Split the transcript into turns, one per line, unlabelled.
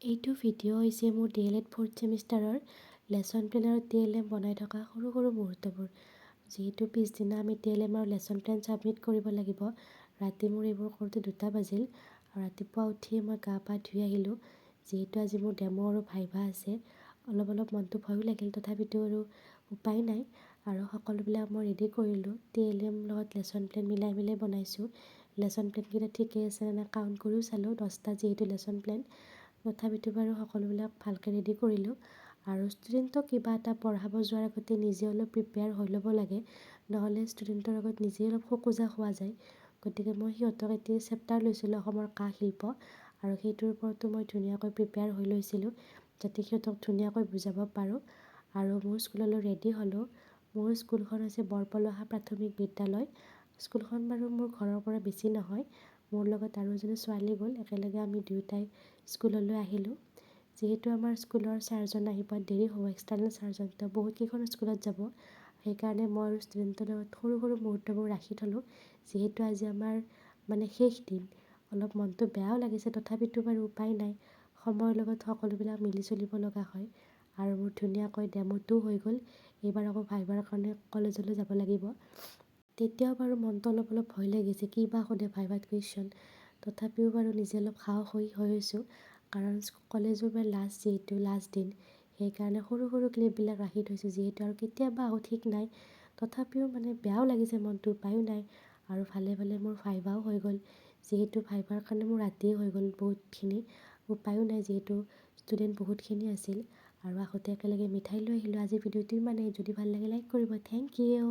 এইটো ভিডিঅ' হৈছে মোৰ DLED 4th চেমিষ্টাৰৰ লেচন প্লেন আৰু TLM বনাই থকা সৰু সৰু মুহূৰ্তবোৰ। যিহেতু পিছদিনা আমি TLM আৰু লেচন প্লেন ছাবমিট কৰিব লাগিব। ৰাতি মোৰ এইবোৰ কৰোঁতে 2টা বাজিল আৰু ৰাতিপুৱা উঠিয়ে মই গা পা ধুই আহিলোঁ। যিহেতু আজি মোৰ ডেমো আৰু ভাইভা আছে, অলপ মনটো ভয়ো লাগিল, তথাপিতো আৰু উপায় নাই। আৰু সকলোবিলাক মই ৰেডি কৰিলোঁ। TLM লগত লেচন প্লেন মিলাই বনাইছোঁ। লেচন প্লেনকেইটা ঠিকেই আছে নে কাউণ্ট কৰিও চালোঁ, 10টা যিহেতু লেচন প্লেন। তথাপিতো বাৰু সকলোবিলাক ভালকৈ ৰেডি কৰিলোঁ। আৰু ষ্টুডেণ্টক কিবা এটা পঢ়াব যোৱাৰ আগতে নিজে অলপ প্ৰিপেয়াৰ হৈ ল'ব লাগে, নহ'লে ষ্টুডেণ্টৰ আগত নিজেই অলপ খোকোজা খোৱা যায়। গতিকে মই সিহঁতক এতিয়া চেপ্টাৰ লৈছিলোঁ অসমৰ কা শিল্প, আৰু সেইটোৰ ওপৰতো মই ধুনীয়াকৈ প্ৰিপেয়াৰ হৈ লৈছিলোঁ, যাতে সিহঁতক ধুনীয়াকৈ বুজাব পাৰোঁ। আৰু মোৰ স্কুললৈ ৰেডি হ'লোঁ। মোৰ স্কুলখন হৈছে বৰপলহা প্ৰাথমিক বিদ্যালয়। স্কুলখন বাৰু মোৰ ঘৰৰ পৰা বেছি নহয়। মোৰ লগত আৰু এজনী ছোৱালী গ'ল, একেলগে আমি দুয়োটাই স্কুললৈ আহিলোঁ। যিহেতু আমাৰ স্কুলৰ ছাৰজন আহিব দেৰি হ'ব, এক্সটাৰ্নেল ছাৰজন, তেওঁ বহুতকেইখন স্কুলত যাব। সেইকাৰণে মই আৰু ষ্টুডেণ্টৰ লগত সৰু সৰু মুহূৰ্তবোৰ ৰাখি থ'লোঁ। যিহেতু আজি আমাৰ শেষ দিন, অলপ মনটো বেয়াও লাগিছে, তথাপিতো বাৰু উপায় নাই। সময়ৰ লগত সকলোবিলাক মিলি চলিব লগা হয়। আৰু মোৰ ধুনীয়াকৈ ডেমোটোও হৈ গ'ল। এইবাৰ আকৌ ভাইভাৰ কাৰণে কলেজলৈ যাব লাগিব। তেতিয়াও বাৰু মনটো অলপ ভয় লাগিছে, কি বা সোধে ভাইভাত কুৱেশ্যন। তথাপিও বাৰু নিজে অলপ সাহসী হৈছোঁ, কাৰণ কলেজৰ পৰা যিহেতু লাষ্ট দিন, সেইকাৰণে সৰু সৰু ক্লিপবিলাক ৰাখি থৈছোঁ। যিহেতু আৰু কেতিয়াবা আহোঁ ঠিক নাই, তথাপিও বেয়াও লাগিছে মনটো, উপায়ো নাই। আৰু ভালে মোৰ ভাইভাও হৈ গ'ল। যিহেতু ভাইভাৰ কাৰণে মোৰ ৰাতিয়ে হৈ গ'ল বহুতখিনি, উপায়ো নাই, যিহেতু ষ্টুডেণ্ট বহুতখিনি আছিল। আৰু আহোঁতে একেলগে মিঠাই লৈ আহিলোঁ। আজি ভিডিঅ'টো ইমানেই। যদি ভাল লাগে লাইক কৰিব। Thank U.